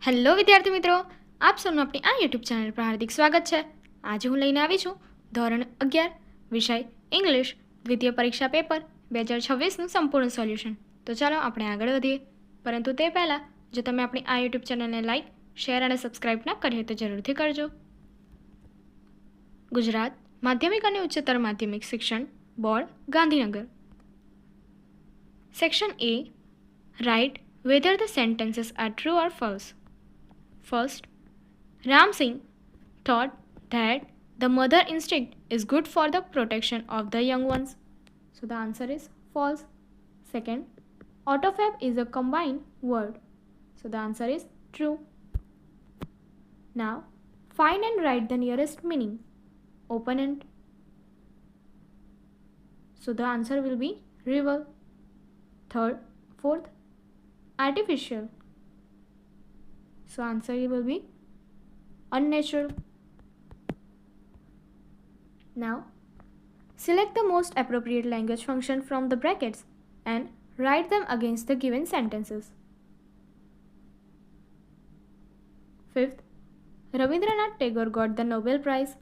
Hello વિદ્યાર્થી મિત્રો, આપ સૌનું આપણી આ યુટ્યુબ ચેનલ પર હાર્દિક સ્વાગત છે. આજે હું લઈને આવી છું ધોરણ 11 વિષય ઇંગ્લિશ દ્વિતીય પરીક્ષા પેપર 2026નું સંપૂર્ણ સોલ્યુશન. તો ચાલો આપણે આગળ વધીએ. પરંતુ તે પહેલાં જો તમે આપણી આ યુટ્યુબ ચેનલને લાઇક, શેર અને સબસ્ક્રાઇબ ન કરી હોય તો જરૂરથી કરજો. ગુજરાત માધ્યમિક અને ઉચ્ચતર માધ્યમિક શિક્ષણ board, Gandhinagar. Section A. Write whether the sentences are true or false. First, Ram Singh thought that the mother instinct is good for the protection of the young ones. So the answer is false. Second, autofab is a combined word. So the answer is true. Now, find and write the nearest meaning. Opponent. So the answer will be river. Third, fourth, artificial. So answer will be unnatural. Now, select the most appropriate language function from the brackets and write them against the given sentences. Fifth, Rabindranath Tagore got the Nobel Prize.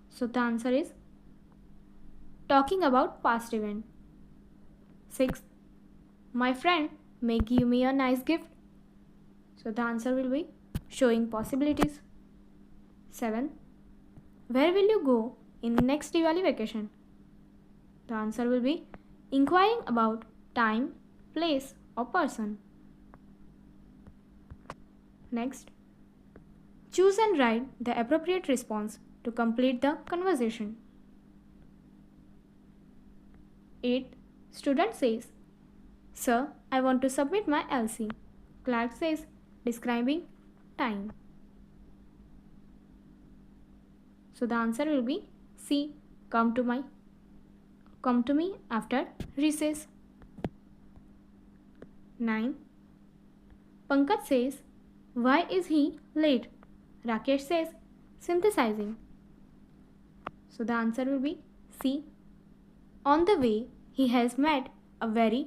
So the answer is talking about past event. Sixth, my friend may give me a nice gift. So the answer will be showing possibilities. 7. Where will you go in next Diwali vacation? The answer will be inquiring about time, place or person. Next, choose and write the appropriate response to complete the conversation. 8. Student says, "Sir, I want to submit my LC." Clerk says, describing time. So the answer will be C. Come to me after recess. 9. Pankaj says, "Why is he late?" Rakesh says, "Synthesizing." So the answer will be C. On the way, he has met a very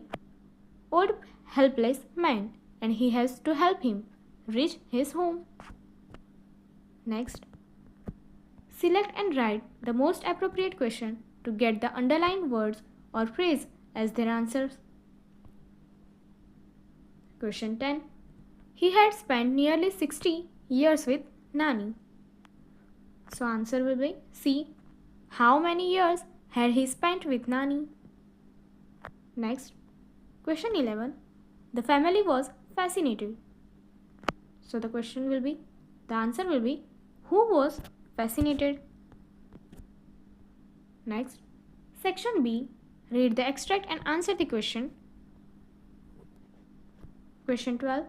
old helpless man and he has to help him reach his home. Next, select and write the most appropriate question to get the underlined words or phrase as their answers. Question 10. He had spent nearly 60 years with Nani. So answer will be C. How many years had he spent with Nani? Next, question 11. The family was fascinated. So the answer will be who was fascinated. Next, section B. Read the extract and answer the question. Question 12.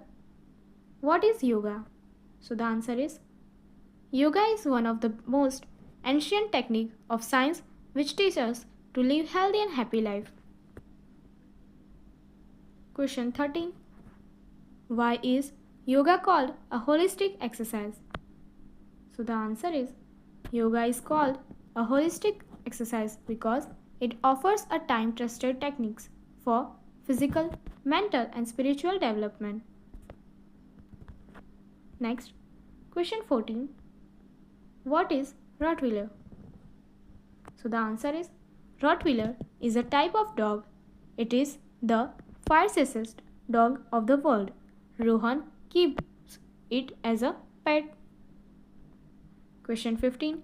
What is yoga? So the answer is yoga is one of the most ancient technique of science which teaches us to live healthy and happy life. Question 13. Why is yoga called a holistic exercise? So the answer is yoga is called a holistic exercise because it offers a time-tested techniques for physical, mental and spiritual development. Next, question 14. What is Rottweiler? So the answer is Rottweiler is a type of dog. It is the fiercest dog of the world. Rohan keeps it as a pet. Question 15.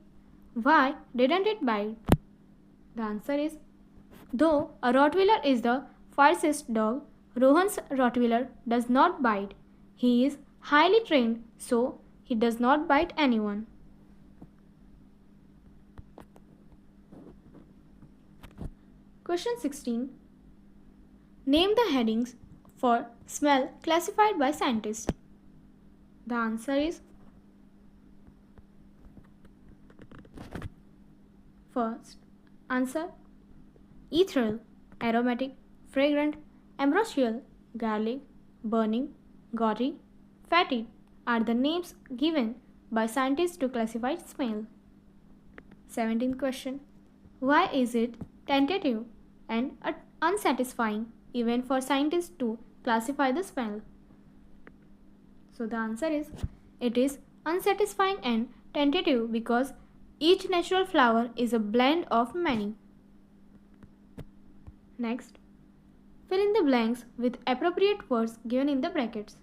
Why didn't it bite? The answer is though a Rottweiler is the fiercest dog, Rohan's Rottweiler does not bite. He is highly trained, so he does not bite anyone. Question 16. Name the headings for smell classified by scientists. The answer is first answer ethereal, aromatic, fragrant, ambrosial, garlic, burning, gaudy, fatty are the names given by scientists to classify smell. 17th question. Why is it tentative and unsatisfying even for scientists to classify the smell? So the answer is it is unsatisfying and tentative because each natural flower is a blend of many. Next, fill in the blanks with appropriate words given in the brackets.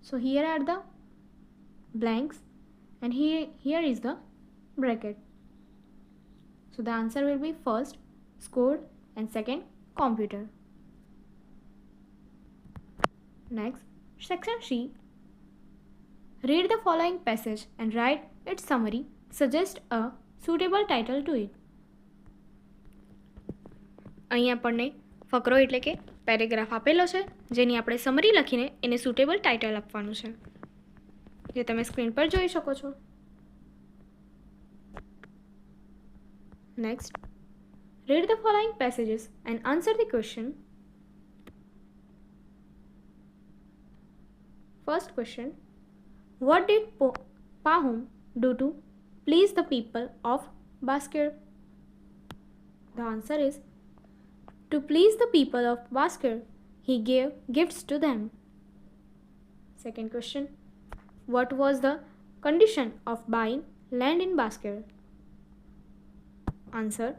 So here are the blanks and here is the bracket. So the answer will be first school and second computer. Next, section C. Read the following passage and write its summary. Suggest a suitable title to it. અહીં આપણને ફકરો એટલે કે paragraph આપેલો છે જેની આપણે summary લખીને એને સુટેબલ ટાઇટલ આપવાનું છે જે તમે સ્ક્રીન પર જોઈ શકો છો. Next, read the following passages and answer the question. First question, what did Pahom do to please the people of Baskir? The answer is, to please the people of Baskir, he gave gifts to them. Second question, what was the condition of buying land in Baskir? Answer,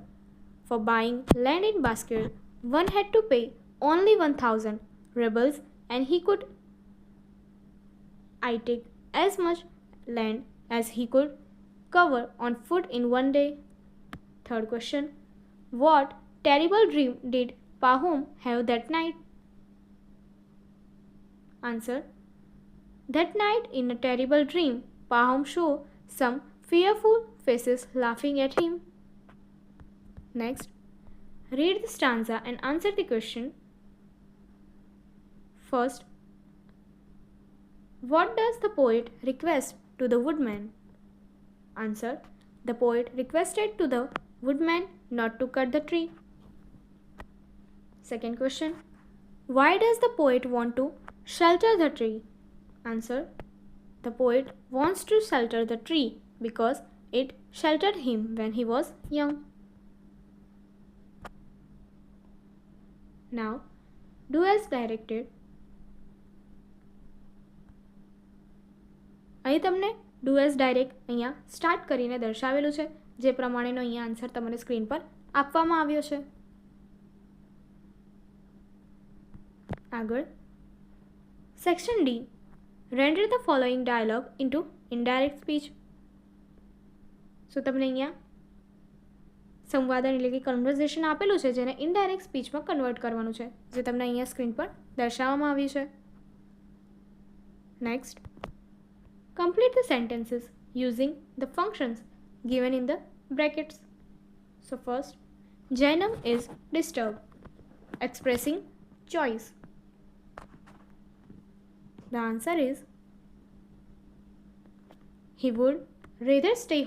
for buying land in Baskir, one had to pay only 1,000 rubles and he could take as much land as he could cover on foot in one day. Third question, what terrible dream did Pahom have that night? Answer, that night in a terrible dream, Pahom saw some fearful faces laughing at him. Next, read the stanza and answer the question. First, what does the poet request to the woodman? Answer, the poet requested to the woodman not to cut the tree. Second question, why does the poet want to shelter the tree? Answer, the poet wants to shelter the tree because it sheltered him when he was young. Now, do as directed. અહીં તમને do as direct અહીંયા start કરીને દર્શાવેલું છે જે પ્રમાણેનો અહીંયા answer તમારે screen પર આપવામાં આવ્યો છે. આગળ section D, render the following dialogue into indirect speech. So તમને અહીંયા સંવાદન એટલે કે કન્વર્ઝેશન આપેલું છે જેને ઇનડાયરેક્ટ સ્પીચમાં કન્વર્ટ કરવાનું છે જે તમને અહીંયા સ્ક્રીન પર દર્શાવવામાં આવ્યું છે. Next, complete the sentences using the functions given in the brackets. So first, Jainam is disturbed, expressing choice. The answer is, he would rather stay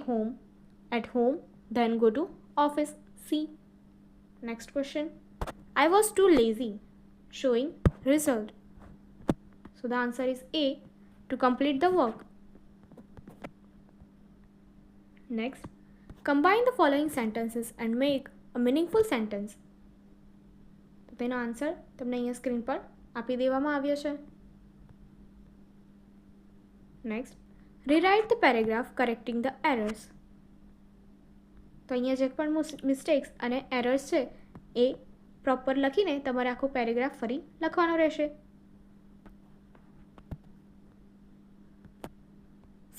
at home than go to office. C. Next question, I was too lazy, showing result. So the answer is A, to complete the work. Next, combine the following sentences and make a meaningful sentence. તો તેનો answer તમને અહીંયા screen પર આપી દેવામાં આવ્યો છે. Next, rewrite the paragraph correcting the errors. તો અહીંયા જે પણ મિસ્ટેક્સ અને એરર્સ છે એ પ્રોપર લખીને તમારે આખો પેરેગ્રાફ ફરી લખવાનો રહેશે.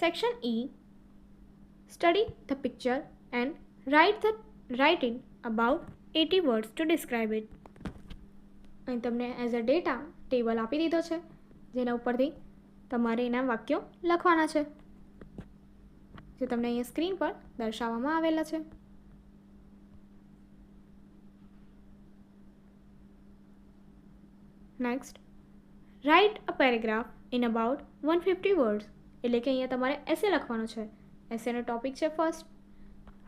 Section E, study the picture and write in about 80 words to describe it. અહીં તમને એઝ અ ડેટા ટેબલ આપી દીધો છે જેના ઉપરથી તમારે એના વાક્યો લખવાના છે જે તમને અહીંયા સ્ક્રીન પર દર્શાવવામાં આવેલા છે. Next, write a paragraph in about 150 words. એટલે કે અહીંયા તમારે એસે લખવાનો છે. એસેનો ટોપિક છે first,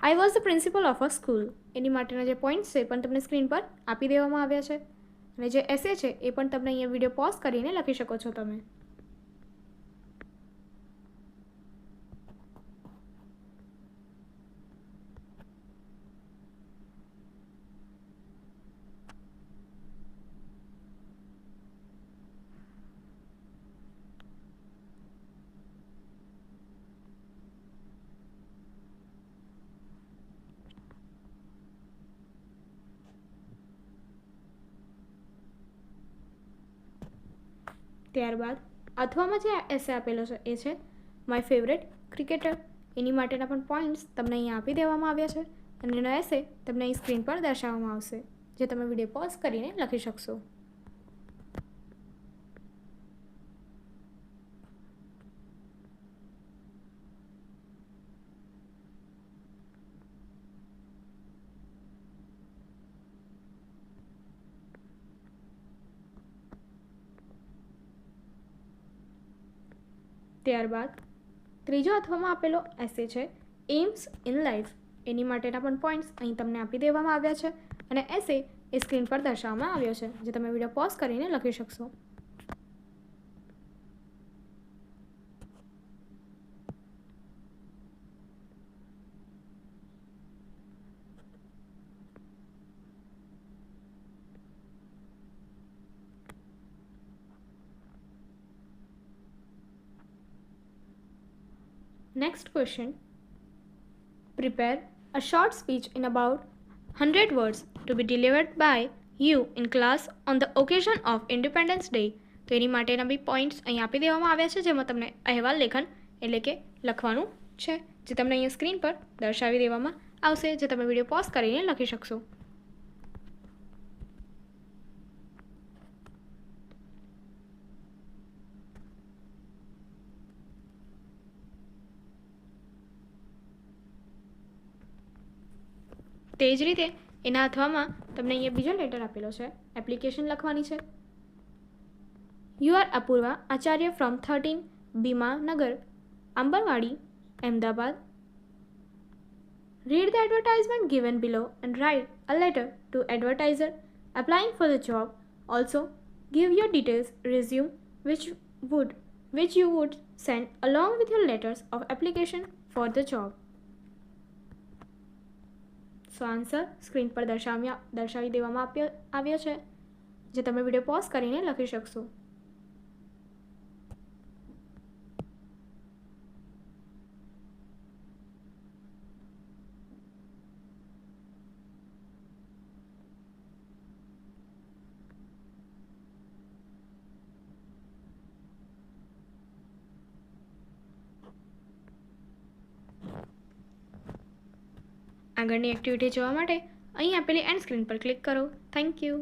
I was the principal of a school. એની માટેના જે પોઈન્ટ્સ છે એ પણ તમને સ્ક્રીન પર આપી દેવામાં આવ્યા છે અને જે એસે છે એ પણ તમને અહીંયા વિડીયો પોઝ કરીને લખી શકો છો તમે. ત્યારબાદ અથવામાં જે એસે આપેલો છે એ છે માય ફેવરેટ ક્રિકેટર. એની માટેના પણ પોઈન્ટ્સ તમને અહીંયા આપી દેવામાં આવ્યા છે અને એનો એસે તમને અહીં સ્ક્રીન પર દર્શાવવામાં આવશે, જે તમે વિડીયો પોઝ કરીને લખી શકશો. ત્યારબાદ ત્રીજો અથવામાં આપેલો એસે છે એમ્સ ઇન લાઈફ. એની માટેના પણ પોઈન્ટ્સ અહીં તમને આપી દેવામાં આવ્યા છે અને એસે એ સ્ક્રીન પર દર્શાવવામાં આવ્યો છે, જે તમે વિડીયો પોઝ કરીને લખી શકશો. Next question. Prepare a short speech in about 100 words to be delivered by you in class on the occasion of Independence Day. તો એની માટેના બી પોઈન્ટ્સ અહીં આપી દેવામાં આવ્યા છે, જેમાં તમને અહેવાલ લેખન એટલે કે લખવાનું છે, જે તમને અહીંયા સ્ક્રીન પર દર્શાવી દેવામાં આવશે, જે તમે વિડીયો પોઝ કરીને લખી શકશો. તે જ રીતે એના અથવામાં તમને અહીંયા બીજો લેટર આપેલો છે, એપ્લિકેશન લખવાની છે. You are Apurva Acharya from 13 Bhima Nagar, આંબરવાડી, Ahmedabad. Read the advertisement given below and write a letter to advertiser applying for the job. Also, give your details, resume which you would send along with your letters of application for the job. So answer screen પર દર્શાવી દેવામાં આવ્યો છે, જે તમે video pause કરીને લખી શકશો. આગળની એક્ટિવિટી જોવા માટે અહીં આપેલી એન્ડ સ્ક્રીન પર ક્લિક કરો. Thank you.